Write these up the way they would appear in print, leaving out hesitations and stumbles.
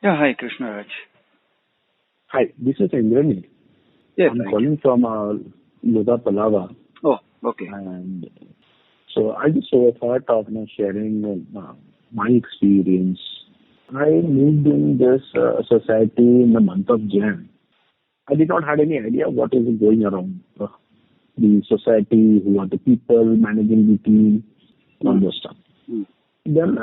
Yeah, hi, Krishnaraj. Hi, this is Indrani. Yes, I'm calling from Lodha Palava. Oh, okay. And so I just thought of sharing my experience. I moved in this society in the month of Jan. I did not have any idea what is going around the society, who are the people managing the team, all those stuff. Then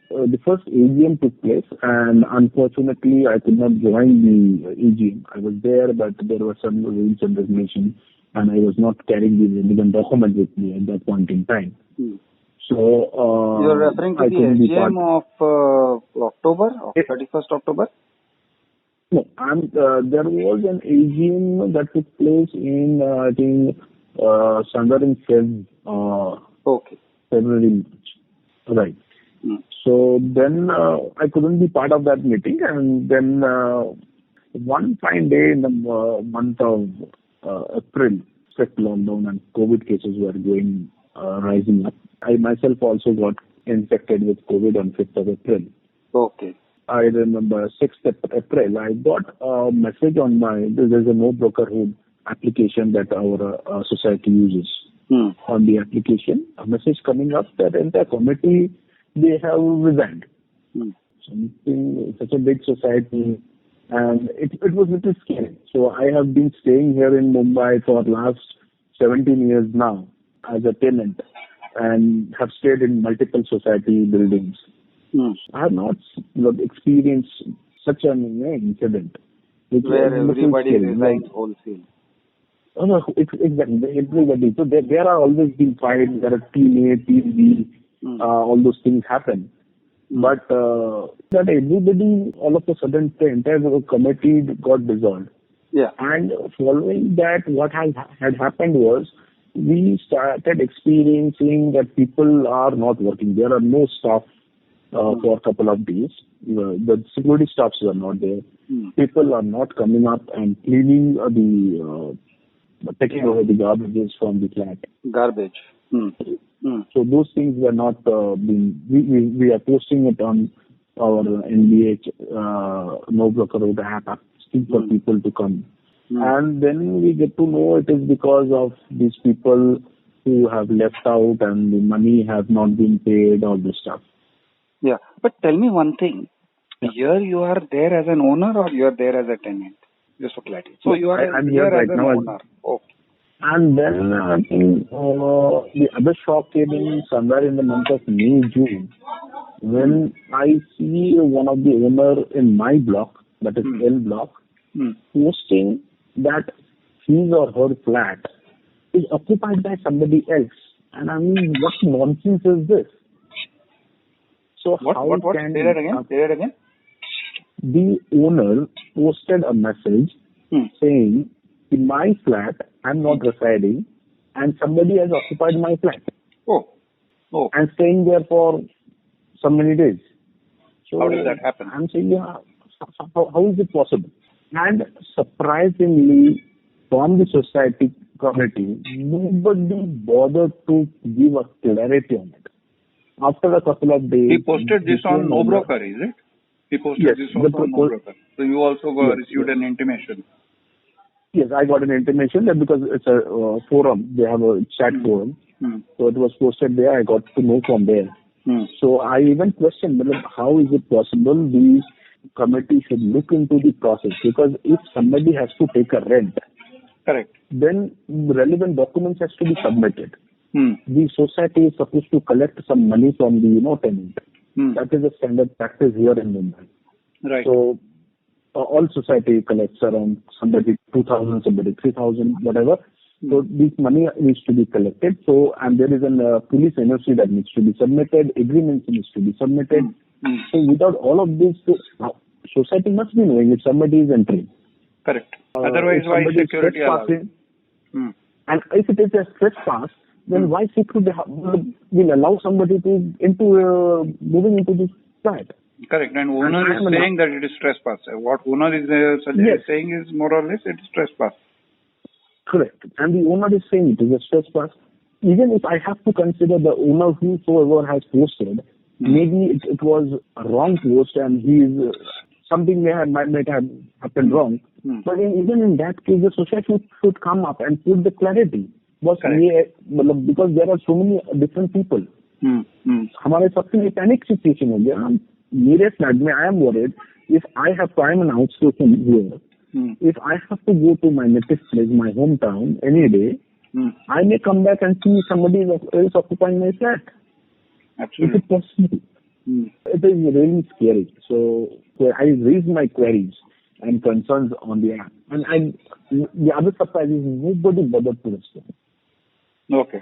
the first AGM took place, and unfortunately, I could not join the AGM. I was there, but there were some rules and regulations, and I was not carrying the relevant document with me at that point in time. So you're referring to the AGM of October, of 31st October? No, there was an AGM that took place in I think somewhere in February, March. Right. So then I couldn't be part of that meeting, and then one fine day in the month of April, strict lockdown and COVID cases were going rising up. I myself also got infected with COVID on 5th of April. Okay. I remember 6th April, I got a message on there's a no brokerhood application that our society uses. On the application, a message coming up that in the committee, they have resigned. Something, such a big society, and it was a little scary. So I have been staying here in Mumbai for last 17 years now as a tenant and have stayed in multiple society buildings. I have not experienced such an incident. Where everybody resigns wholesale. Oh, no, exactly. Everybody. So there are always been fights. There are team A, team B. All those things happen. But that everybody, all of a sudden, the entire committee got dissolved. Yeah. And following that, what had happened was we started experiencing that people are not working. There are no staff for a couple of days. The security staffs are not there. People are not coming up and cleaning taking away the garbages from the flat. Garbage. So those things were not being. We are posting it on our NBH no broker road app asking for people to come, and then we get to know it is because of these people who have left out and the money have not been paid, all this stuff. Yeah, but tell me one thing. Here you are there as an owner or you are there as a tenant? Just for clarity. So you are I'm here right as an now owner. Okay. And then I think the other shock came in somewhere in the month of May, June, when I see one of the owner in my block, that is L block, posting that his or her flat is occupied by somebody else. And I mean, what nonsense is this? So What? Say that again. The owner posted a message saying, in my flat, I'm not residing, and somebody has occupied my flat. Oh. And staying there for so many days. So how does that happen? I'm saying, how is it possible? And surprisingly, from the society committee, nobody bothered to give a clarity on it. After a couple of days... He posted this on No Broker, is it? He posted this also on No Broker. So you also received an intimation. Yes, I got an intimation that because it's a forum, they have a chat forum. So it was posted there, I got to know from there. So I even questioned how is it possible the committee should look into the process, because if somebody has to take a rent, correct, then the relevant documents has to be submitted. The society is supposed to collect some money from the tenant. That is a standard practice here in Mumbai. Right. So all society collects around somebody 2,000, somebody 3,000, whatever. So this money needs to be collected. So, and there is a police NOC that needs to be submitted, agreements needs to be submitted. So without all of this, society must be knowing if somebody is entering. Correct. Otherwise, why security allowed? And if it is a trespass, then why security will allow somebody to moving into this flat? Correct. And owner is saying that it is trespass. What owner is saying is more or less it is trespass. Correct. And the owner is saying it is a trespass. Even if I have to consider the owner whosoever has posted, Maybe it was a wrong post and something might have happened wrong. But even in that case, the society should come up and put the clarity. Because there are so many different people. हमारे सबसे panic situation हो गया. मेरे flat में I am worried if I am an outspoken here. If I have to go to my native place, my hometown, any day, I may come back and see somebody else occupying my flat. Absolutely. Is it possible? It is really scary. So I raised my queries and concerns on the app. And the other surprise is nobody bothered to respond. Okay.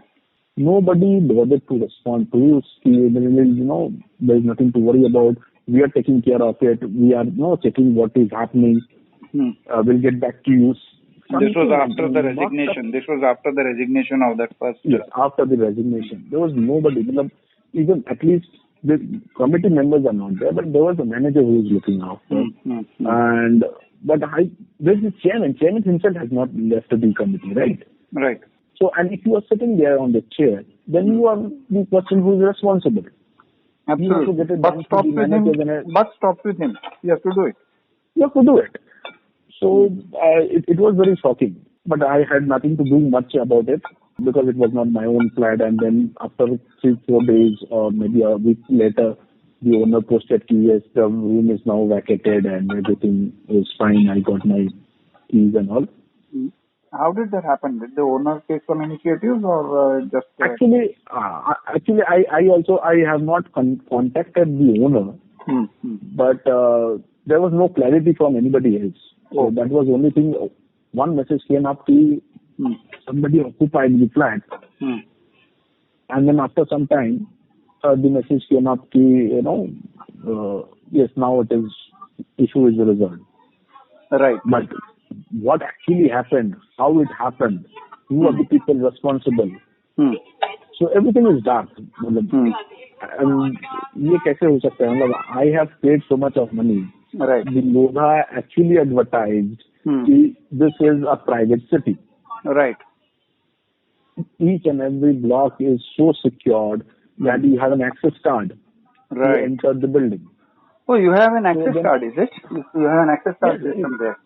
Nobody bothered to respond to. There's nothing to worry about. We are taking care of it. We are checking what is happening. We'll get back to you. This was after the resignation. This was after the resignation of that first. Yes, after the resignation. There was nobody. Even at least the committee members are not there, but there was a manager who is looking after. There's the chairman. Chairman himself has not left the committee, right? Right. So, and if you are sitting there on the chair, then you are the person who is responsible. Absolutely. But stop with him. You have to do it. You have to do it. So it was very shocking, but I had nothing to do much about it because it was not my own flat. And then after 3-4 days or maybe a week later, the owner posted keys. The room is now vacated and everything is fine. I got my keys and all. How did that happen? Did the owner take some initiatives or just? Actually, I have not contacted the owner, but there was no clarity from anybody else. So that was the only thing. One message came up to somebody occupied the flat. And then after some time, the message came up to, yes, now issue is resolved. Right. But what actually happened, how it happened, who are the people responsible? So everything is dark. And ये कैसे हो सकता है? I have paid so much of money. Right. The Lodha actually advertised this is a private city. Right. Each and every block is so secured that you have an access card to enter the building. Oh, you have an access card, is it? You have an access card system there.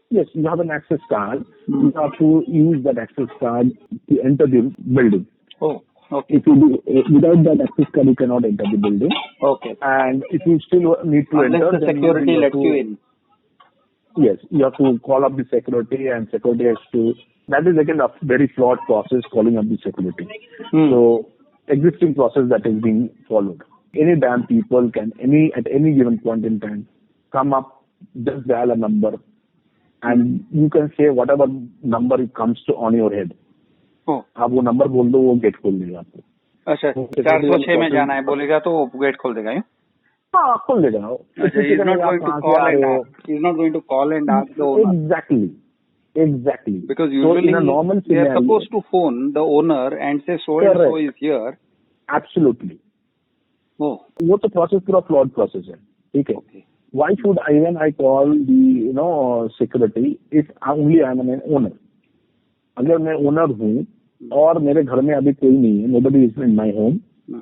Yes, you have an access card. You have to use that access card to enter the building. Oh. Okay. If you do, without that access card, you cannot enter the building. Okay. And if you still need to enter, the security lets you in. Yes, you have to call up the security, and security has to. That is again a very flawed process, calling up the security. So, existing process that is being followed. Any damn people can at any given point in time come up, just dial a number, and you can say whatever number it comes to on your head. आप वो number बोल दो, वो gate खोल देगा आपको. अच्छा, 406 में जाना है बोलेगा तो वो गेट खोल देगा. हाँ, खोल देगा. He's not going to call and ask the owner. Exactly. Because usually they are supposed to phone the owner and say so and so is here. Absolutely. वो तो process पूरा flawed process है. ठीक है. Why should I call the security if only I am an owner? अगर मैं owner हूँ और मेरे घर में अभी कोई नहीं है, nobody is in my home,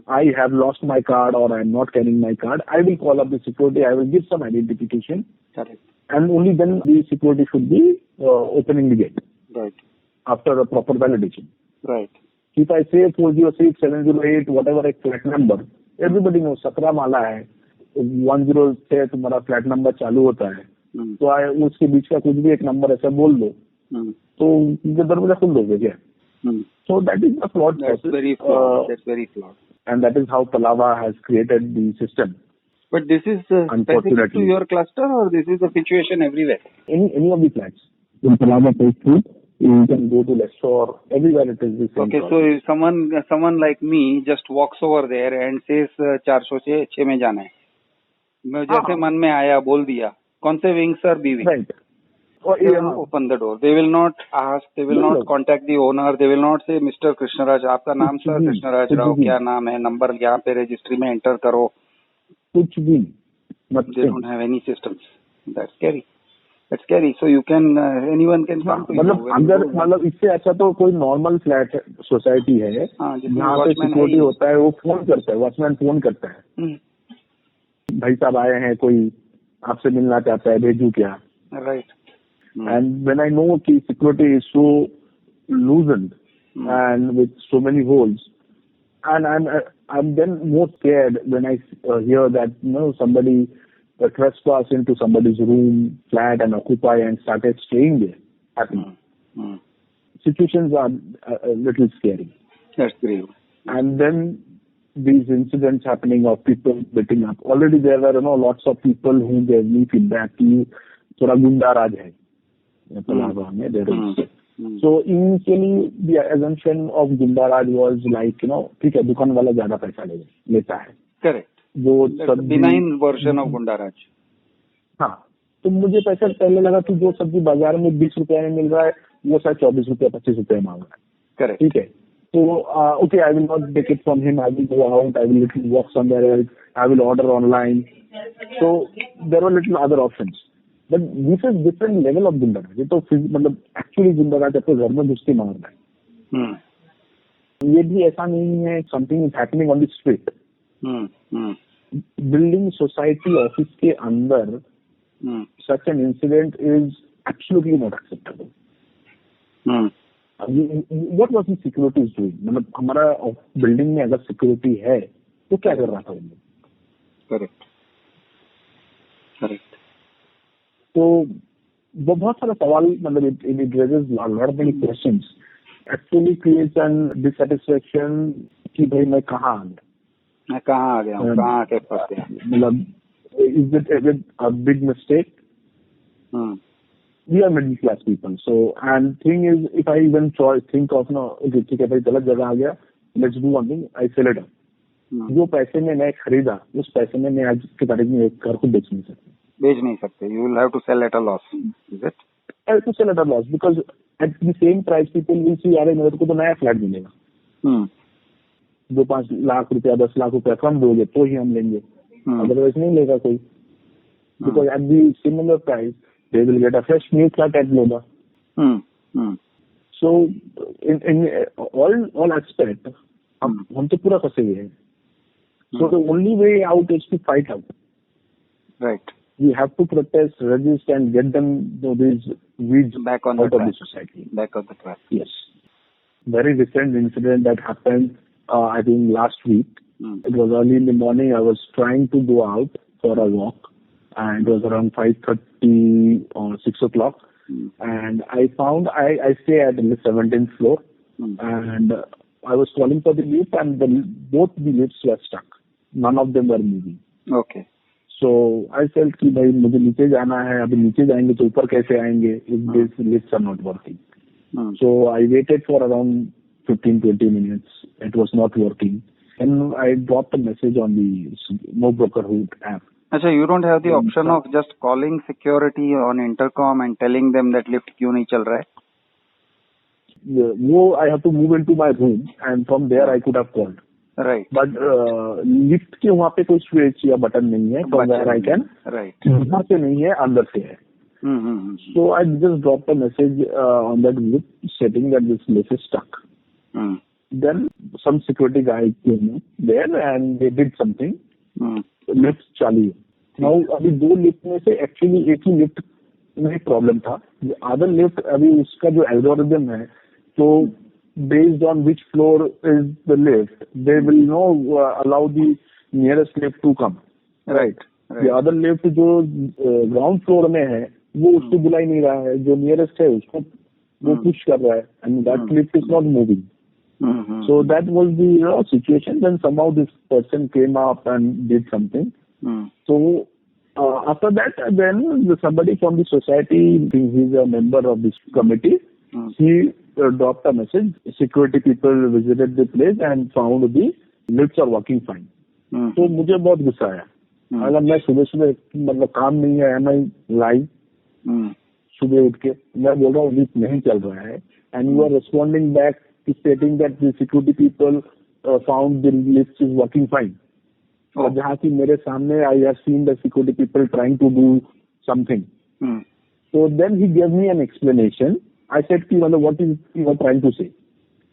I have lost my card or I am not carrying my card, I will call up the security, I will give some identification. Correct. And only then the security should be opening the gate. Right. After a proper validation. Right. If I say 406, 708, whatever a flat number, everybody knows 17 माला है, 10 से तुम्हारा flat number चालू होता है, तो उसके बीच का कुछ भी एक नंबर ऐसा बोल दो, तो दरवाजा खोल दोगे क्या? So that is a flawed process. That's very flawed. And that is how Palava has created the system. But this is specific to your cluster, or this is a situation everywhere? Any of the flats. In Palava phase 2, you can go to Leicester, everywhere it is the same. Okay, so if someone like me just walks over there and says 406 में जाना है, जैसे मन में आया बोल दिया, कौन से wings or B wing? Right. They will open the door. They will not ask. They will not contact the owner. They will not say, Mr. Krishnaraj, आपका नाम सर Krishnaraj Rao, क्या नाम है, नंबर यहाँ पे रजिस्ट्री में enter करो. कुछ भी. They don't have any systems. That's scary. That's scary. So you can anyone can come to you. मतलब अंदर मतलब इससे अच्छा तो कोई नॉर्मल फ्लैट सोसाइटी है जहाँ पे सिक्योरिटी होता है, वो फोन करता है, वॉचमैन फोन करता है, भाई साहब आए हैं, कोई आपसे मिलना चाहता है, भेजू क्या? Right. And when I know कि security is so loosened and with so many holes, and I'm then more scared when I hear that somebody trespass into somebody's room, flat, and occupy and started staying there happily. Situations are a little scary. That's great. And then these incidents happening of people beating up. Already there were lots of people who gave me feedback कि थोड़ा गुंडा राज है पलावा में. There is. So initially the assumption of Gunda Raj was like, ठीक है, दुकान वाला ज्यादा पैसा लेता है. Correct. वो benign version of Gunda Raj. हाँ, तो मुझे पैसा पहले लगा कि जो सब्जी बाजार में 20 रुपए में मिल रहा है वो शायद 24 रुपए 25 रुपए मांग रहा है. Correct. ठीक है, तो okay, I will not take it from him. I will go out. I will little walk somewhere else. I will order online. So there were little other options. But this is different level of goonda raj. ये तो मतलब actually goonda raj अपने घर में घुस के मार रहा है. ये भी ऐसा नहीं है something is happening on the street. Building society office के अंदर such an incident is absolutely not acceptable. What was the security is doing? मतलब हमारा बिल्डिंग में अगर सिक्योरिटी है तो क्या कर रहा था उन्होंने? करेक्ट. करेक्ट. तो वो बहुत सारा सवाल, मतलब it raises a lot of many questions. Actually creates an dissatisfaction कि भाई मैं कहाँ आ गया हूँ, कहाँ आके फंस गया. मतलब is it a big mistake? We are middle class people, so and thing is if I even think of ठीक है भाई गलत जगह आ गया, let's do one thing, I sell it up. जो पैसे में मैं खरीदा उस पैसे में मैं आज की तारीख में एक घर को बेच नहीं सकते. You will have to sell at a loss. Is it? I have to sell at a loss because at the same price people will see यार मेरे को तो नया फ्लैट मिलेगा. 2-5 लाख रुपया 10 लाख रुपया कम दोगे तो ही हम लेंगे, अदरवाइज नहीं लेगा कोई. Because at the similar price they will get a fresh new flat at Lodha. So in all aspect हम तो पूरा फंसे हुए हैं. So the only way out is to fight out. Right. We have to protest, resist, and get them these weeds back on out of the society. Back on the track. Yes. Very recent incident that happened, I think last week. It was early in the morning. I was trying to go out for a walk, and it was around 5:30 or 6 o'clock. And I found I stay at the 17th floor, and I was calling for the lift, and both the lifts were stuck. None of them were moving. Okay. So I felt कि भाई मुझे नीचे जाना है, अभी नीचे जाएंगे तो ऊपर कैसे आएंगे if these lifts are not working. So I waited for around 15-20 minutes. It was not working. And I dropped a message on the No Brokerhood app. अच्छा, you don't have the option of just calling security on intercom and telling them that lift क्यों नहीं चल रहा है? वो I have to move into my room and from there I could have called. Right. But lift के वहाँ पे कोई स्विच या बटन नहीं है. From where I can. Right. वहाँ से नहीं है, अंदर से है. So I just dropped a message on that group stating that this lift is stuck. Then some security guy came there and they did something. Lift चालू. Now अभी 2 lift में से actually एक ही लिफ्ट में प्रॉब्लम था. Other lift अभी उसका जो एल्गोरिदम है, तो based on which floor is the lift, they will allow the nearest lift to come. Right. The other lift जो ground floor में है वो उसको बुला ही नहीं रहा है, जो nearest है उसको वो push कर रहा है, and that lift is not moving. So that was the situation. Then somehow this person came up and did something. So after that, then somebody from the society, he's a member of this committee, he dropped a message. Security people visited the place and found the lifts are working fine. तो मुझे बहुत गुस्सा आया. अगर मैं सुबह मतलब काम नहीं है, am I lying? सुबह उठ के मैं बोल रहा हूँ लिफ्ट नहीं चल रहा है, and you are responding back stating that the security people found the lift is working fine. और जहाँ की मेरे सामने I have seen the security people trying to do something. So then he gave me an explanation. I said, what is you are trying to say?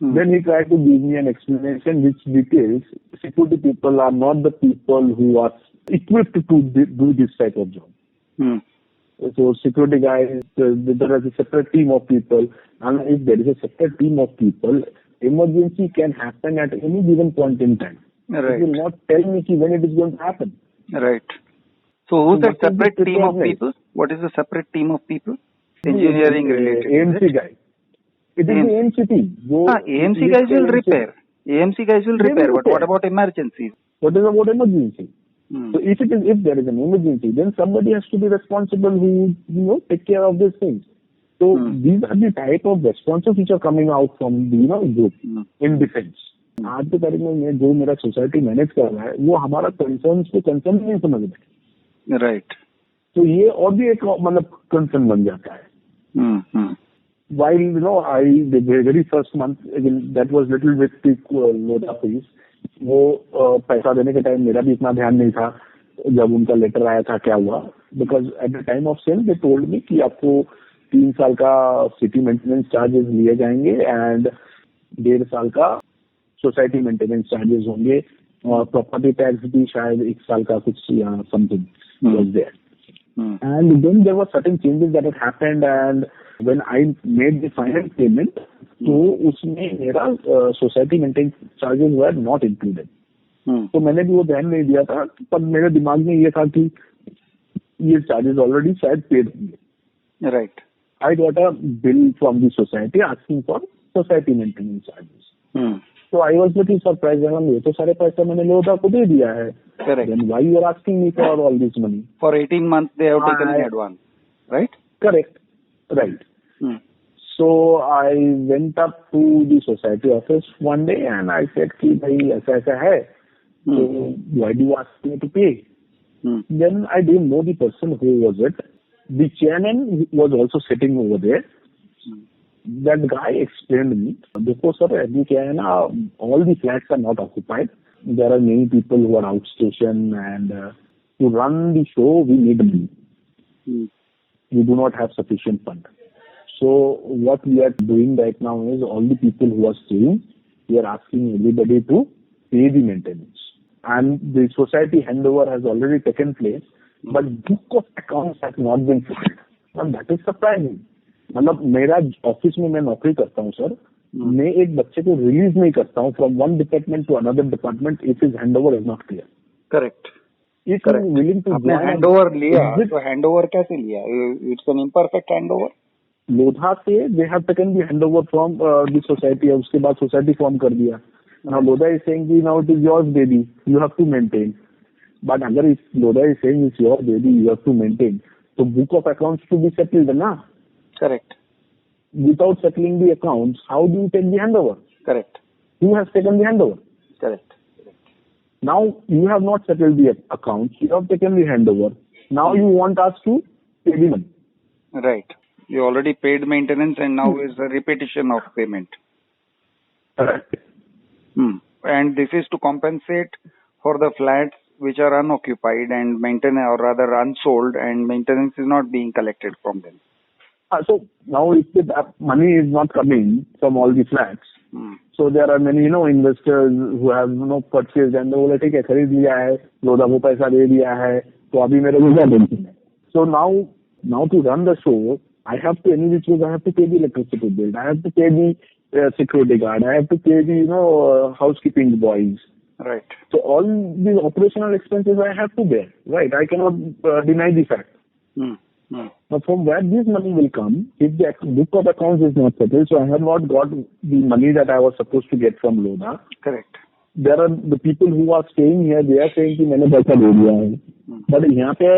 Then he tried to give me an explanation which details security people are not the people who are equipped to do this type of job. So security guys, there is a separate team of people, and if there is a separate team of people, emergency can happen at any given point in time. Right. It will not tell me when it is going to happen. Right. So who's that separate team of people? What is the separate team of people? Engineering related. AMC guy. It is the AMC team. AMC guys will repair. AMC guys will repair. But what about emergencies? What is about emergency? So if there is an emergency, then somebody has to be responsible who take care of these things. So these are the type of responses which are coming out from the group in defense. आज के तारीख में जो मेरा society manage कर रहा है वो हमारा कंसर्न्स को कंसर्न नहीं समझ रहे. राइट. तो ये और भी एक मतलब कंसर्न बन जाता है. While I the very first month again that was little bit Lodha police. वो पैसा देने के टाइम मेरा भी इतना ध्यान नहीं था जब उनका लेटर आया था क्या हुआ. Because at the time of sale they told me कि आपको 3 साल का सिटी मेंटेनेंस चार्जेस लिए जाएंगे एंड 1.5 साल का सोसाइटी मेंटेनेंस चार्जेस होंगे और प्रॉपर्टी टैक्स भी शायद 1 साल का कुछ something was there. And then there were certain changes that had happened and when I made the final payment तो उसमें मेरा society maintenance charges were not included. तो मैंने भी वो ध्यान नहीं दिया था पर मेरे दिमाग में ये था कि ये चार्जेस ऑलरेडी शायद पेड होंगे. Right. I got a bill from the society asking for society maintenance charges. So I was little surprised. ये तो सारे पैसे मैंने लोधा को दे दिया है. Correct. Then why you are asking me for all this money? For 18 months they have taken in advance, right? Correct. Right. So I went up to the society office one day and I said कि भाई ऐसा ऐसा है. So why do you ask me to pay? Then I didn't know the person who was it. The chairman was also sitting over there. That guy explained me, because sir, अभी क्या है ना, all the flats are not occupied. There are many people who are outstation and to run the show we need money. We do not have sufficient fund. So what we are doing right now is all the people who are staying, we are asking everybody to pay the maintenance. And the society handover has already taken place, but book of accounts has not been filed. And that is surprising. मतलब मेरा office में मैं नौकरी करता हूँ sir. मैं एक बच्चे को रिलीज नहीं करता हूँ from one department to another department if his handover is not clear. Correct. If you are willing to आपने हैंडओवर लिया तो हैंडओवर कैसे लिया? It's an imperfect handover. Lodha से they have taken the handover from the society. उसके बाद society form कर दिया. नाउ लोधा इज सेइंग कि now it is yours baby, you have to maintain. But अगर if Lodha is saying it's your baby, you have to maintain, तो book of accounts to be settled ना. Correct. Without settling the accounts, how do you take the handover? Correct. Who has taken the handover? Correct. Now you have not settled the accounts. You have taken the handover. Now you want us to pay the money. Right. You already paid maintenance, and now is a repetition of payment. Correct. And this is to compensate for the flats which are unoccupied and maintenance, or rather unsold, and maintenance is not being collected from them. So now if the money is not coming from all the flats, so there are many investors who have purchased and बोले ठीक है खरीद लिया है, लोधा को पैसा दे दिया है, तो अभी मेरे को क्या टेंशन है. So now to run the show, I have to I have to pay the electricity bill, I have to pay the security guard, I have to pay the housekeeping boys. Right. So all the operational expenses I have to bear. Right. I cannot deny the fact. But from where this money will come if the book of accounts is not settled? So I have not got the money that I was supposed to get from Lodha. Correct. There are the people who are staying here. They are saying कि मैंने पैसा दे दिया है. But यहाँ पे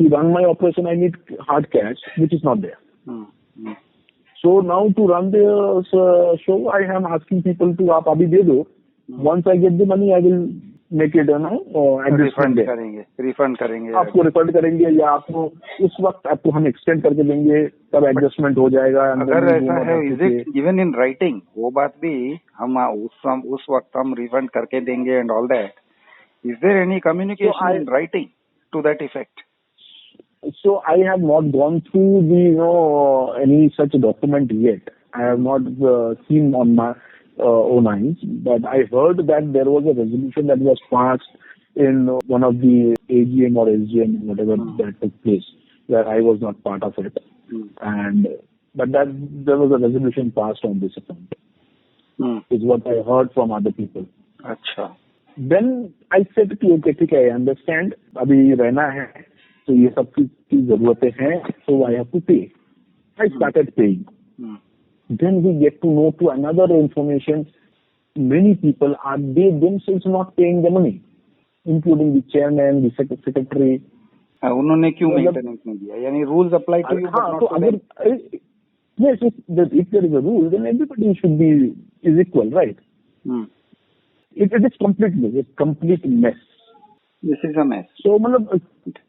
to run my operation I need hard cash, which is not there. So now to run the show, I am asking people to आप अभी दे दो. Once I get the money, I will make it refund करेंगे. आपको refund करेंगे या आपको उस वक्त आपको हम एक्सटेंड करके देंगे, तब एडजस्टमेंट हो जाएगा. अगर ऐसा है is it even in writing? वो बात भी हम उस वक्त हम रिफंड करके देंगे and all that. Is there any communication in writing to that effect? So I have not gone through the any such document yet. I have not seen on my own eyes, but I heard that there was a resolution that was passed in one of the AGM or SGM, whatever that took place, where I was not part of it. And but that there was a resolution passed on this account. Is what I heard from other people. अच्छा. Then I said कि okay ठीक है, I understand. अभी रहना है, तो ये सब की जरूरतें हैं, so I have to pay. I started paying. Then we get to know to another information. Many people are they themselves not paying the money, including the chairman, the secretary. उन्होंने क्यों मेंटेनेंस नहीं दिया? यानी rules apply to you. हाँ, तो अगर yes, if there is a rule, then everybody should be is equal, right? It is completely a complete mess. This is a mess. So मतलब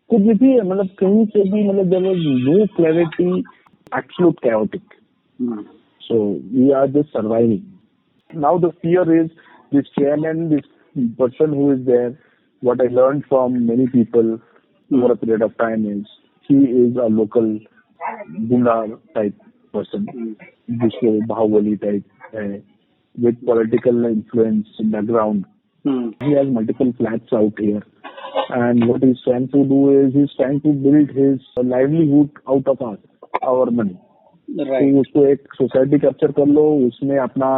कुछ भी मतलब कहीं से भी मतलब there was no clarity, absolute chaotic. So we are just surviving. Now the fear is this chairman, this person who is there. What I learned from many people over a period of time is he is a local Gunda type person, जिसको Baahubali type with political influence background. He has multiple flats out here, and what he's trying to do is he's trying to build his livelihood out of our money. Right. तो उसको एक society capture कर लो, उसमें अपना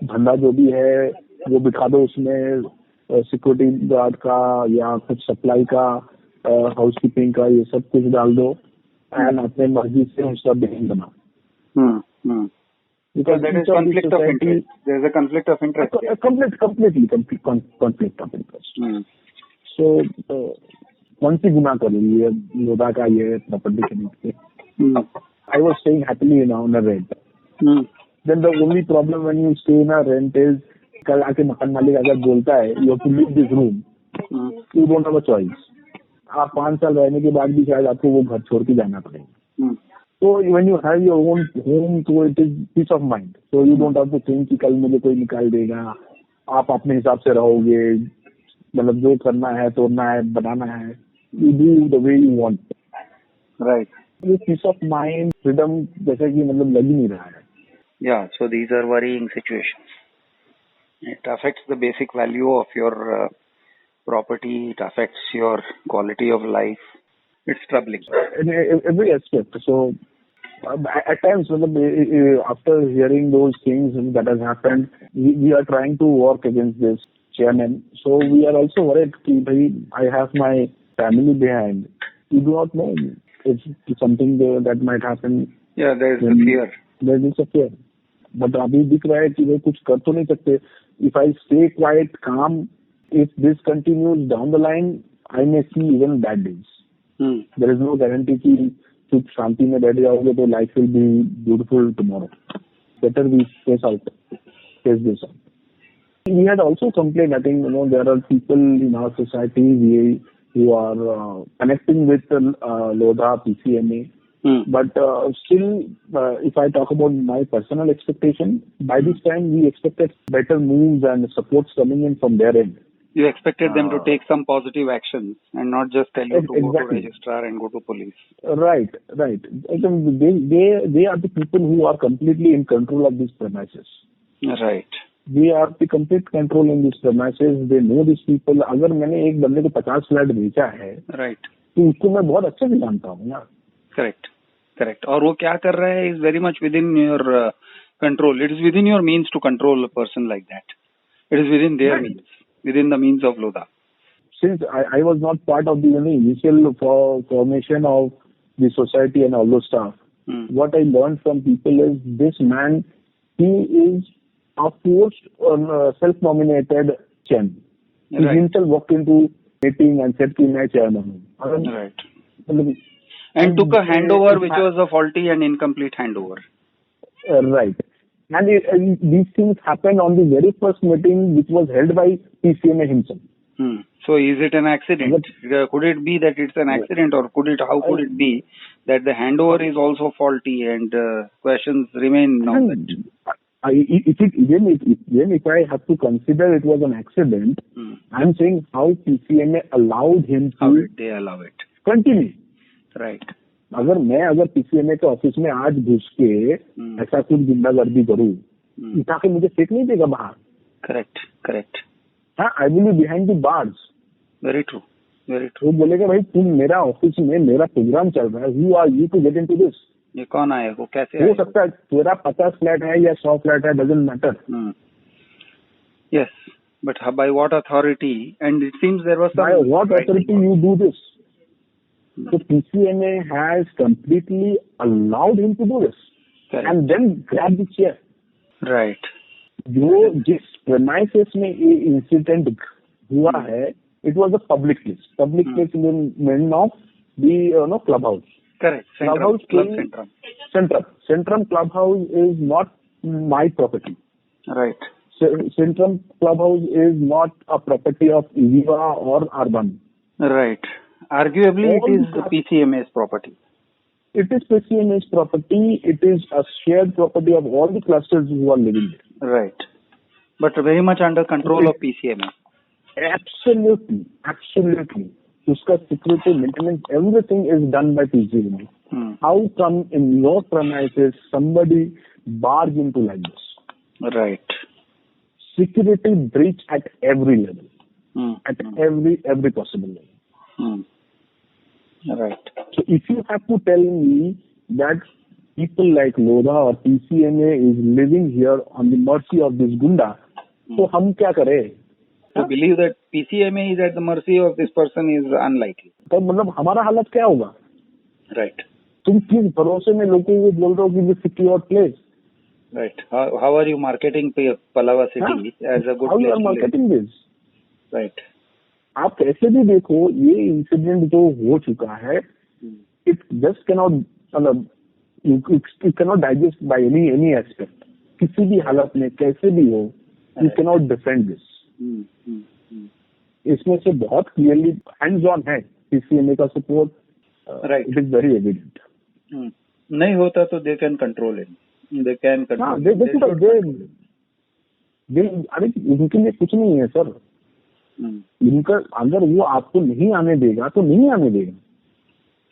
धंधा जो भी है वो बिठा दो, उसमें सिक्योरिटी गार्ड का या कुछ सप्लाई का, हाउसकीपिंग का, ये सब कुछ डाल दो एंड अपने मर्जी से उसका बिलिंग बना. Because that is conflict of interest. There is a conflict of interest. Completely conflict of interest. So कौन सी गुना कर रही है लोधा का ये प्रॉपर्टी खरीद के? I was staying happily on a rent. Then the only problem when you stay in a rent is कल आके मकान मालिक अगर बोलता है you have to leave this room, you don't have a choice. आप 5 साल रहने के बाद भी शायद आपको वो घर छोड़ के जाना पड़ेगा. So when you have your own home, so it is peace of mind. So you don't have to think कि कल मुझे कोई निकाल देगा. आप अपने हिसाब से रहोगे, मतलब जो करना है, तोड़ना है, बनाना है, you do the way you want. Right. This peace of mind, freedom, जैसे कि मतलब लग ही नहीं रहा है. Yeah, so these are worrying situations. It affects the basic value of your property. It affects your quality of life. It's troubling. In every aspect. So at times, after hearing those things that has happened, we are trying to work against this chairman. So we are also worried that I have my family behind. You do not know if something that might happen. Yeah, there is a fear. There is a fear. But अभी दिख रहा है कि वे कुछ कर तो नहीं सकते. If I stay quiet, calm, if this continues down the line, I may see even bad days. There is no guarantee कि चुप शांति में बैठ जाओगे तो life will be beautiful tomorrow. Better we face this out. We had also complained. I think there are people in our society who are connecting with Lodha PCMA. But still, if I talk about my personal expectation, by this time we expected better moves and supports coming in from their end. You expected them to take some positive actions and not just tell you to go to registrar and go to police. Right. I think they are the people who are completely in control of these premises. Right. They are the complete control in these premises. They know these people. अगर मैंने एक बंदे को 50 flat बेचा है, right, तो उसको मैं बहुत अच्छे से जानता हूँ यार. Correct. और वो क्या कर रहा है is very much within your control. It is within your means to control a person like that. It is within their means. Within the means of Lodha. Since I was not part of the initial formation of the society and all those stuff, what I learned from people is this man, he is a forced self-nominated chairman. He himself walked into meeting and said कि मैं chairman हूँ. Right. And took a handover which was a faulty and incomplete handover. Right. And these things happened on the very first meeting which was held by PCMA himself. So is it an accident? Could it be that it's an accident, or how could it be that the handover is also faulty and questions remain now? Even if I have to consider it was an accident, I'm saying how PCMA allowed him to... How did they allow it? Continue. Right. अगर पीसीएमए के office में आज घुस के ऐसा कुछ गुंडागर्दी करूँ, उठा के मुझे फेंक नहीं देगा बाहर. करेक्ट. हाँ, I will be behind the bars. Very true. वो बोलेगा भाई तुम मेरा ऑफिस में मेरा प्रोग्राम चल रहा है, who are you to get into this. ये कौन आया, वो कैसे हो सकता है तेरा 50 फ्लैट है या 100 फ्लैट है, doesn't matter. Yes, but by what authority? And it seems there was some. By what authority you do this? So PCMA has completely allowed him to do this. Correct. And then grab the chair. Right. जो जिस premises में ये incident हुआ है, it was a public place. Public place meant of the clubhouse. Correct. Centrum Clubhouse is not my property. Right. Centrum Clubhouse is not a property of Eviva or Urban. Right. Arguably, it is the PCMA's property. It is PCMA's property. It is a shared property of all the clusters who are living there. Right. But very much under control of PCMA. Absolutely. Uska security, maintenance, everything is done by PCMA. How come in your premises somebody barge into like this? Right. Security breach at every level. At every possible level. Right. So if you have to tell me that people like Lodha or PCMA is living here on the mercy of this gunda, so hum kya kare? To believe that PCMA is at the mercy of this person is unlikely. तो मतलब हमारा हालत क्या होगा? Right. तुम किस भरोसे में लोगों को बोल रहे हो कि this secure place? Right. How are you marketing Palava City as a good How place? you are marketing this? Right. आप कैसे भी देखो ये इंसिडेंट जो हो चुका है, it just cannot मतलब you cannot digest by any aspect. किसी भी हालत में कैसे भी हो, you cannot defend this. इसमें से बहुत क्लियरली हैंड्स ऑन है पीसीएमए का support. Right. It is very evident. नहीं होता तो they can control it. They can control. अरे इनके लिए कुछ नहीं है सर. इनका अगर वो आपको नहीं आने देगा तो नहीं आने देगा.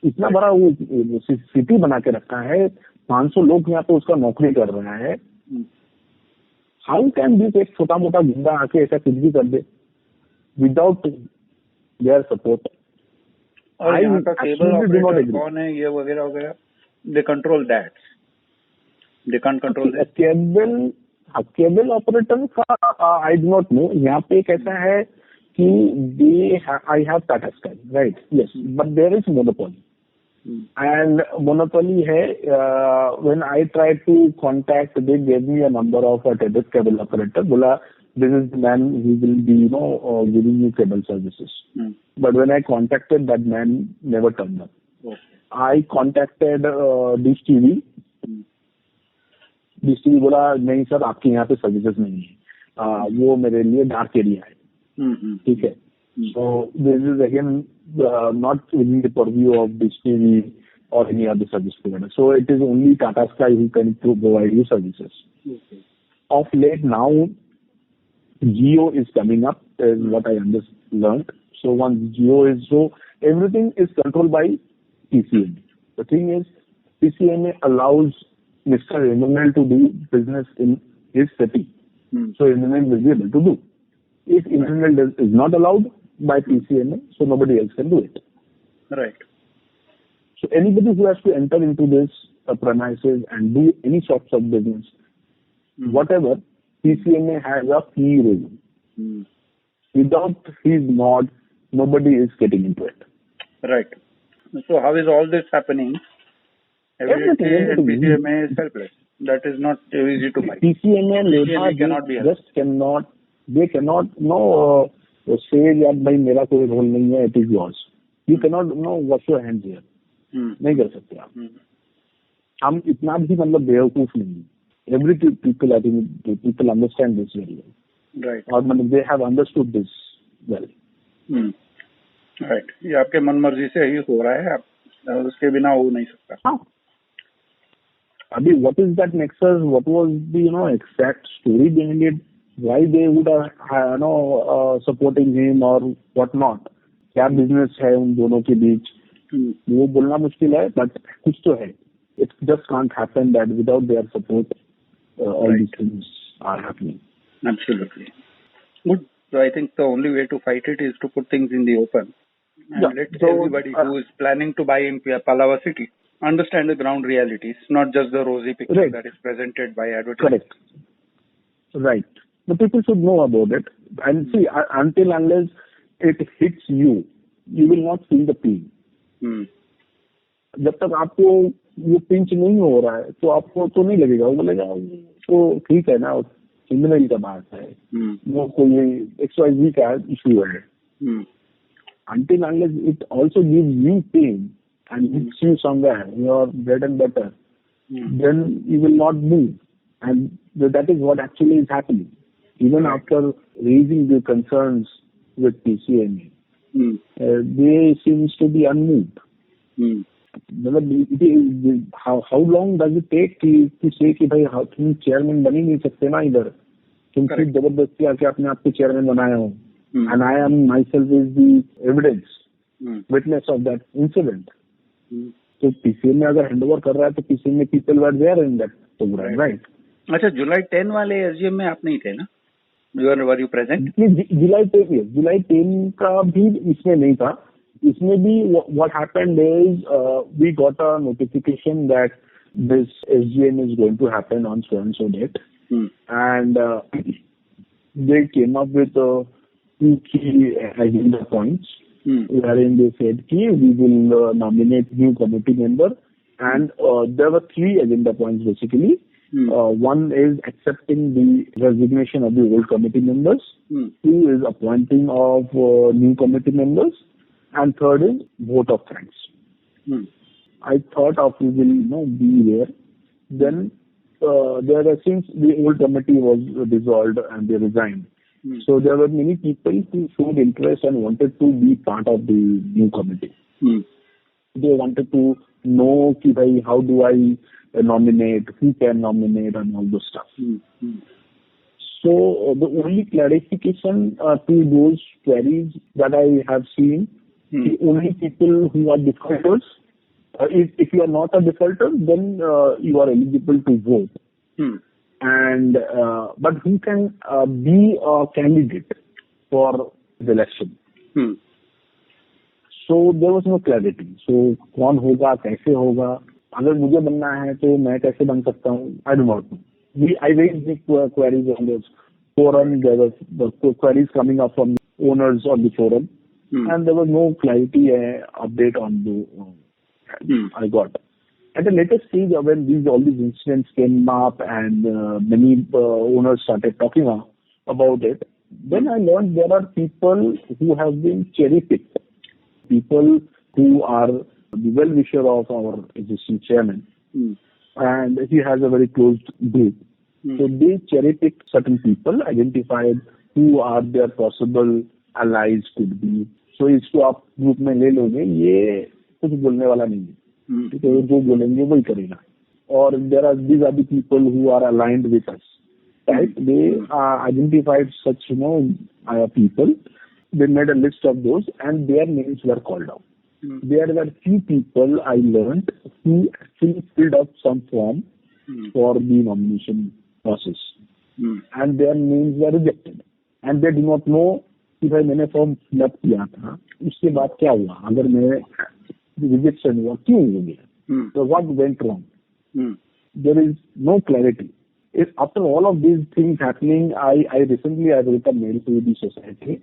इतना बड़ा वो सिटी बना के रखा है, 500 लोग यहाँ पे उसका नौकरी कर रहा है. हाउ कैन दिस एक छोटा मोटा गुंडा आके ऐसा कुछ भी कर दे विदाउट देयर सपोर्ट? और यहाँ का केबल ऑपरेटर कौन है ये वगैरह वगैरह, they control that. They can't control that. Cable operator का आई डू नॉट नो. यहाँ पे एक ऐसा है कि I have Tata Sky, right? Yes, but there is monopoly. And monopoly hai, when I tried to contact, they gave me a number of a cable operator. Bola, this is the man who will be, giving you cable services. But when I contacted, that man never turned up. Okay. I contacted Dish TV. Dish TV बोला नहीं sir आपके यहाँ पे services नहीं है, वो मेरे लिए डार्क एरिया है. ठीक है. So this is again not within the purview of Dish TV or any other service provider. So it is only Tata Sky who can provide you services. Okay. Of late now, Jio is coming up, is what I learned. So once Jio is everything is controlled by PCMA. The thing is, PCMA allows Mr. Emmanuel to do business in his city. So Emmanuel will be able to do. If Emmanuel is not allowed by PCMA, so nobody else can do it. Right. So anybody who has to enter into this premises and do any sorts of business, whatever, PCMA has a key role. Without his nod, nobody is getting into it. Right. So how is all this happening? Everything. PCMA is helpless. That is not easy to buy. PCMA and Lodha just cannot. They cannot say that भाई मेरा कोई role नहीं है, it is yours. You cannot wash your hands here. नहीं कर सकते आप. हम इतना भी मतलब बेवकूफ नहीं है. Every people, I think people understand this very well. Right. और मतलब they have understood this well. Right. ये आपके मन मर्जी से ही हो रहा है, आप उसके बिना हो नहीं सकता. हाँ. अभी what is that nexus? What was the exact story behind it? Why they would are supporting him or what not? क्या business है उन दोनों के बीच? वो बोलना मुश्किल है, but कुछ तो है. It just can't happen that without their support, all these things are happening. Absolutely. Good. So I think the only way to fight it is to put things in the open and let everybody who is planning to buy in Palava City understand the ground realities, not just the rosy picture that is presented by advertising. Correct. Right. The people should know about it. And see, until unless it hits you, you will not feel the pain. जब तक आपको वो pinch नहीं हो रहा है तो आपको तो नहीं लगेगा. वो बोलेगा तो ठीक है ना, जिंदगी का बात है, वो कोई XYZ का इशू है. Until unless it also gives you pain and hits you somewhere, your bread and butter, then you will not move. And that is what actually is happening. Even after raising the concerns with PCMA, they seems to be unmoved. How long does it take to say कि भाई तुम chairman बन ही नहीं सकते ना इधर, तुम सिर्फ जबरदस्ती आके अपने आप को चेयरमैन बनाए हो. And I am myself is the evidence, witness of that incident. So PCMA अगर हैंडओवर कर रहा है तो PCMA people were there in that program, right? अच्छा, जुलाई 10 वाले SGM में आप नहीं थे ना? Were you present? जुलाई 10 का भी इसमें नहीं था. इसमें भी what happened is we got a notification that this SGM is going to happen on so and so date, and they came up with two key agenda points, wherein they said we will nominate new committee member, and there were three agenda points basically. One is accepting the resignation of the old committee members. Two is appointing of new committee members, and third is vote of thanks. I thought of we will be there. Then since the old committee was dissolved and they resigned, so there were many people who showed interest and wanted to be part of the new committee. They wanted to know कि भाई how do I nominate, who can nominate, and all those stuff. So the only clarification to those queries that I have seen, the only people who are defaulters, if you are not a defaulter, then you are eligible to vote. And but who can be a candidate for the election? So there was no clarity. So कौन होगा, कैसे होगा, अगर मुझे बनना है तो मैं कैसे बन सकता हूँ? I do not know. I raised the queries on this forum. There was the queries coming up from owners on the forum, and there was no clarity update on the I got. At the later stage, when all these incidents came up and many owners started talking about it, then I learned there are people who have been cherry-picked, people who are the well-wisher of our existing chairman, and he has a very closed group. So they cherry-picked certain people, identified who are their possible allies could be. So इसको आप group में ले लोगे, ये कुछ बोलने वाला नहीं है. तो जो बोलेंगे वही करेगा. और these are the people who are aligned with us, right? They identified such people. They made a list of those and their names were called out. There were few people I learned who actually filled up some form for the nomination process, and their names were rejected, and they do not know कि भाई मैंने form fill up किया था, उसके बाद क्या हुआ, अगर मैं रिजेक्शन हुआ क्यों हो गया, so what went wrong? There is no clarity. If after all of these things happening, I recently wrote a mail to the society.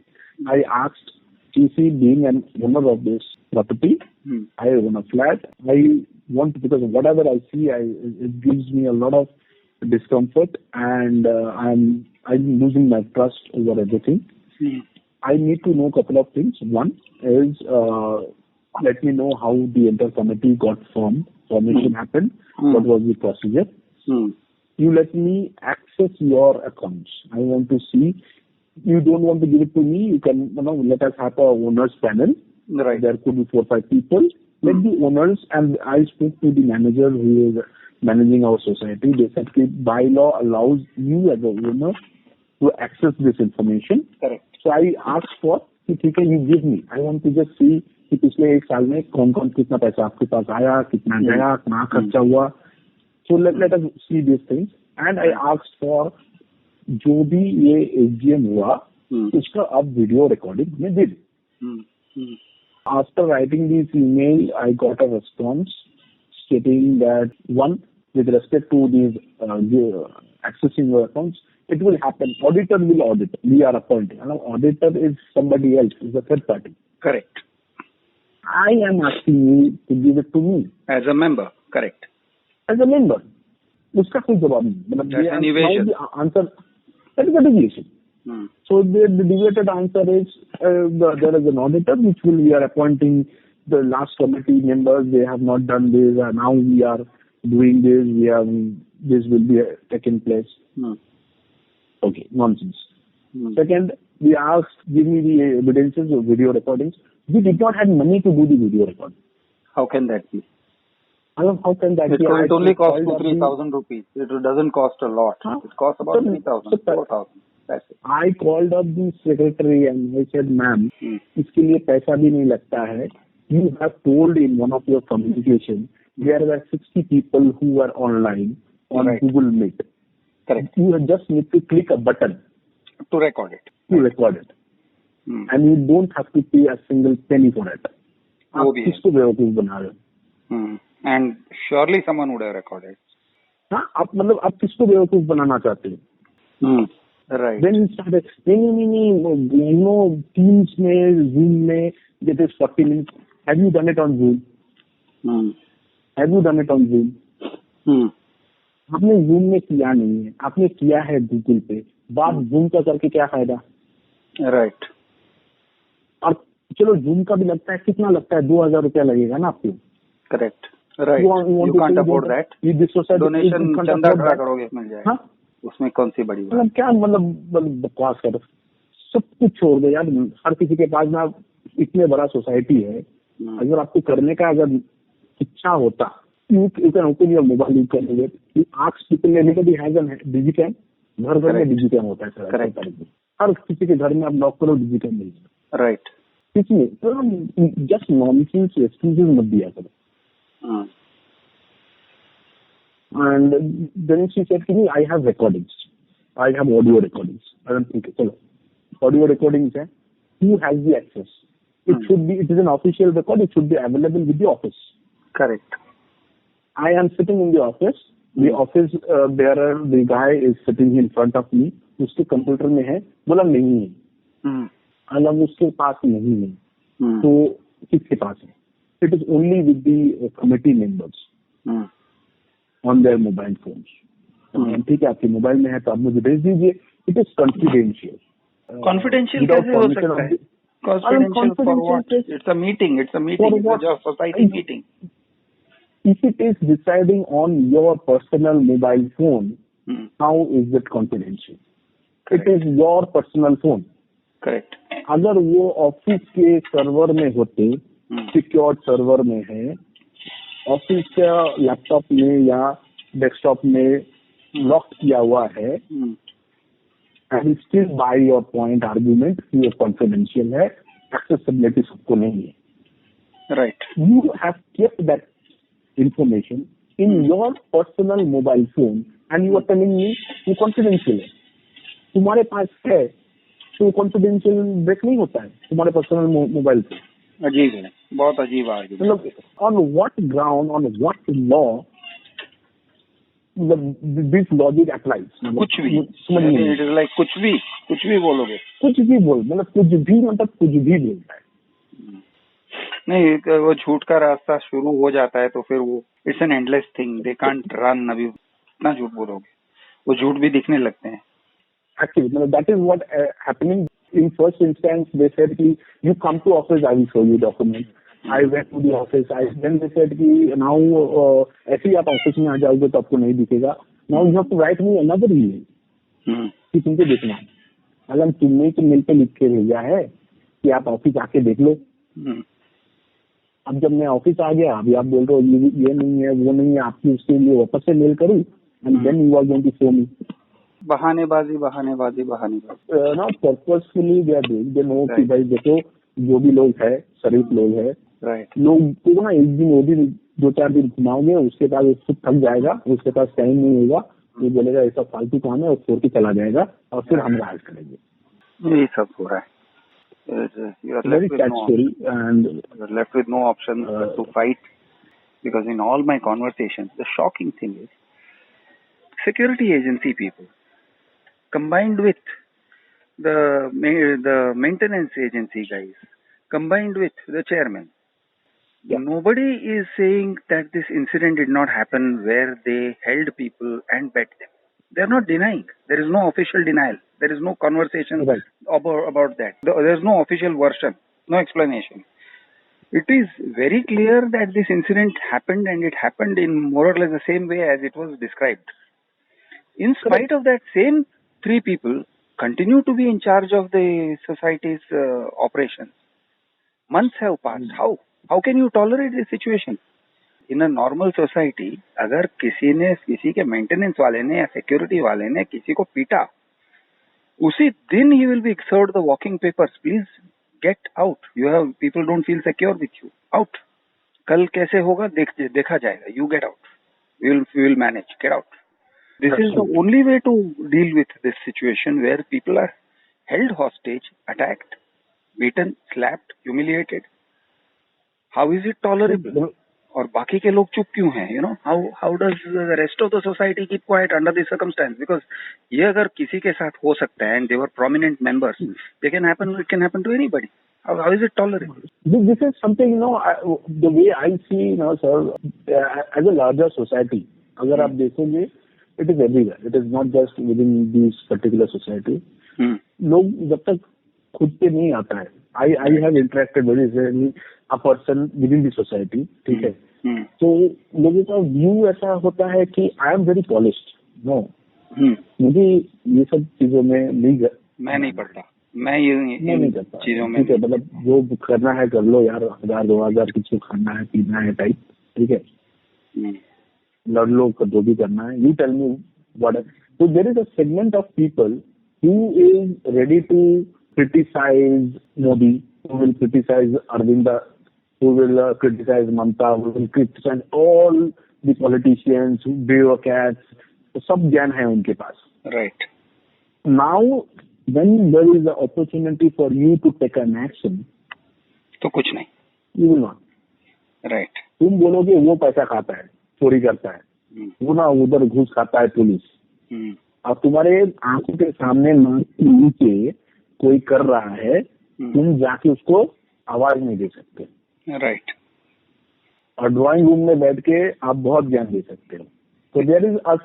I asked, TC being an owner of this property, I own a flat. I want, because whatever I see, it gives me a lot of discomfort, and I'm losing my trust over everything. I need to know a couple of things. One is let me know how the entire committee got formation happened. What was the procedure? You let me access your accounts. I want to see. You don't want to give it to me, you can let us have a owners panel. Right. There could be 4 or 5 people. Let the owners, and I spoke to the manager who is managing our society. They said that bylaw allows you as a owner to access this information. Correct. So I asked for, you give me. I want to just see कि पिछले 1 साल में कौन कौन कितना पैसा आपके पास आया, कितना गया, कहाँ खर्चा हुआ. So let us see these things. And I asked for जो भी ये SGM हुआ उसका अब वीडियो रिकॉर्डिंग में दे दी. After writing this email, I got a response stating that one, with respect to these accessing your accounts, it will happen. Auditor will audit. We are appointing. And auditor is somebody else, is a third party. Correct. I am asking you to give it to me. As a member. Correct. As a member. उसका कोई जवाब नहीं. That's an evasion. Answer, that is a deviation. So the deviated answer is there is an auditor which we are appointing. The last committee members, they have not done this. Now we are doing this. This will be taken place. Okay, nonsense. Second, we asked, give me the evidences of video recordings. We did not have money to do the video recording. How can that be? How can that be? It only costs 2,000-3,000 rupees. It doesn't cost a lot. It costs about 3,000, 4,000. That's it. I called up the secretary and I said, ma'am, इसके लिए पैसा भी नहीं लगता है. You have told in one of your communication there were 60 people who were online on Google Meet. Correct. You just need to click a button to record it. And you don't have to pay a single penny for it. आप किसको बेवकूफ बना रहे हो? And surely someone would have recorded. हाँ, आप किसको बेवकूफ बनाना चाहते हो? Right. Then he started, Teams में, Zoom में, that is 40 minutes. Have you done it on Zoom? Have you done it on Zoom? आपने Zoom में किया नहीं है, आपने किया है Google पे. बात Zoom का करके क्या फायदा? Right. और चलो Zoom का भी लगता है, कितना लगता है? 2,000 रुपया लगेगा ना आपको? Correct. Right. You can't afford that. Donation चंदा खड़ा करोगे मिल जाएगा. हाँ? उसमें कौन सी बड़ी बात? क्या बकवास कर, सब कुछ छोड़ दो यार. हर किसी के पास ना इतने बड़ा सोसाइटी है. अगर आपको करने का अगर इच्छा होता, you can open your mobile, you can do it. You ask people, anybody has a digicam. घर घर में digicam होता है सर. Correct. हर किसी के घर में आप लॉक करो digicam मिल जाए. Right. इसलिए तो just nonsense excuses मत दिया करो. And then she said to me, I have recordings. I have audio recordings. I don't think so. Audio recordings है. Who has the access? It is an official record. It should be available with the office. Correct. I am sitting in the office. The office bearer, the guy is sitting in front of me. उसके computer में है. बोला नहीं है. अलग उसके पास नहीं है. तो किसके पास है? It is only with the committee members. On their mobile phones. ठीक है, आपके मोबाइल में है तो आप मुझे भेज दीजिए. It is confidential. Confidential कैसे हो सकता है? Confidential for what? It's a meeting. It's a society meeting. If it is deciding on your personal mobile phone, how is it confidential? Correct. It is your personal phone. Correct. अगर वो office के server में होते, secured server में है, office के laptop में या डेस्कटॉप में लॉक किया हुआ है, and still by your point argument ये कॉन्फिडेंशियल है, एक्सेसिबिलिटी सबको नहीं है. Right. You have kept that information in your personal mobile phone and you are telling me वो कॉन्फिडेंशियल है. तुम्हारे पास है तो कॉन्फिडेंशियल ब्रेक नहीं होता है तुम्हारे पर्सनल मोबाइल पे. अजीब है, बहुत अजीब आर्ग्यूमेंट. मतलब on what ground, on what law this logic applies? कुछ भी. It is like कुछ भी बोलोगे. कुछ भी बोल, मतलब कुछ भी बोलता है. नहीं, वो झूठ का रास्ता शुरू हो जाता है तो फिर वो it's an endless thing. They can't run. अभी इतना झूठ बोलोगे वो झूठ भी दिखने लगते हैं. Actually, that is what happening. In first instance, they said, you come to office, I will show you documents. I went to the office. Then they said, now, ऐसे ही आप ऑफिस में आ जाओगे तो आपको नहीं दिखेगा. Now you have to write me another email. कि तुमको देखना है. अगर तुमने तो मेल पे लिख के भेजा है कि आप ऑफिस आके देख लो. अब जब मैं ऑफिस आ गया, अभी आप बोल रहे हो ये नहीं है, वो नहीं है, आपकी उसके लिए वापस से मेल करूँ, and then you are going to show me. बहानेबाजी. ना purposefully they are doing. They know कि भाई देखो जो भी लोग है, शरीफ लोग है, लोग को ना एक दिन वो भी 2-4 दिन घुमाओगे, उसके बाद उसको थक जाएगा, उसके पास टाइम नहीं होगा, वो बोलेगा ऐसा फालतू काम है और छोड़ के चला जाएगा और फिर हम राज करेंगे। यही सब हो रहा है. You are left with no option to fight, because in all my conversations, the shocking thing is security agency people combined with the maintenance agency guys, combined with the chairman. Yeah. Nobody is saying that this incident did not happen where they held people and bet them. They are not denying. There is no official denial. There is no conversation about that. There is no official version, no explanation. It is very clear that this incident happened, and it happened in more or less the same way as it was described. In spite of that, same 3 people continue to be in charge of the society's operations. Months have passed. How can you tolerate this situation? In a normal society, अगर किसी के maintenance वाले ने या security वाले ने किसी को पीटा, उसी दिन he will be served the walking papers. Please get out. People don't feel secure with you. Out. कल कैसे होगा देखा जाएगा. You get out. We will manage. Get out. This is the only way to deal with this situation where people are held hostage, attacked, beaten, slapped, humiliated. How is it tolerable? और बाकी के लोग चुप क्यों हैं? How does the rest of the society keep quiet under this circumstance? Because ये अगर किसी के साथ हो सकता है, and they were prominent members, it can happen to anybody. How is it tolerable? This is something, the way I see, sir, as a larger society, अगर आप देखोगे, it is everywhere. It is not just within this particular society. लोग जब तक खुद पे नहीं आता है, I have interacted very rarely a person within the society, ठीक है? तो लोगों का व्यू ऐसा होता है कि I am very polished. No. मुझे ये सब चीजों में मैं नहीं पढ़ता. मैं ये नहीं करता चीजों में. ठीक है, मतलब जो करना है कर लो यार, 1000-2000 किसी को खाना है पीना है टाइप, ठीक है, लड़ लो, जो भी करना है. You tell me what. So there is a segment of people who is ready to criticize Modi, who will criticize Arvinda, who will criticize Mamta, who will criticize all the politicians, bureaucrats. सब ज्ञान है उनके पास. Right. Now, when there is the opportunity for you to take an action, तो कुछ नहीं. You will not. Right. तुम बोलोगे वो पैसा खाता है, चोरी करता है, वो ना उधर घूस खाता है पुलिस. अब तुम्हारे आंखों के सामने नाक के नीचे कोई कर रहा है, तुम जाके उसको आवाज नहीं दे सकते. राइट. और ड्राइंग रूम में बैठ के आप बहुत ज्ञान दे सकते हो. तो there is a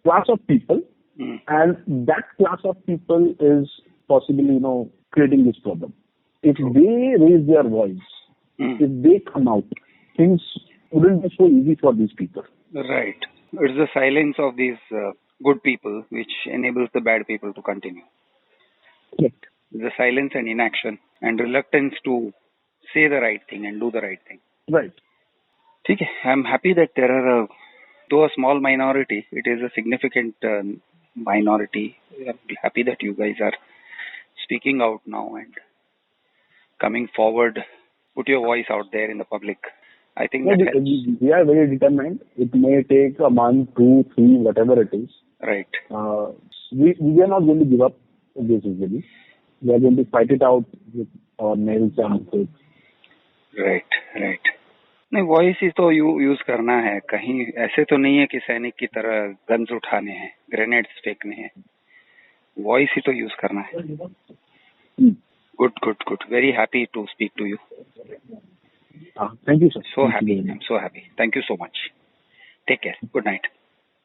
class of people, and that class of people is possibly creating this problem. If they raise their voice, if they come out, things wouldn't be so easy for these people. Right. It's the silence of these good people which enables the bad people to continue. Correct. The silence and inaction and reluctance to say the right thing and do the right thing. Right. Okay. I'm happy that there are though a small minority, it is a significant minority. I'm happy that you guys are speaking out now and coming forward, put your voice out there in the public. I think that helps. We are very determined. It may take a month, 2, 3, whatever it is. Right. We are not going to give up this easily. We are going to fight it out with our nails and faith. Right, right. नहीं, voice ही तो use करना है. कहीं ऐसे तो नहीं है कि सैनिक की तरह गन्स उठाने हैं, ग्रेनेड्स फेंकने हैं. वॉइस ही तो यूज करना है. Good good good. Very happy to speak to you. Thank you, sir. So happy. I'm so happy. Thank you so much. Take care. Good night.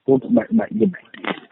Good night. Good night.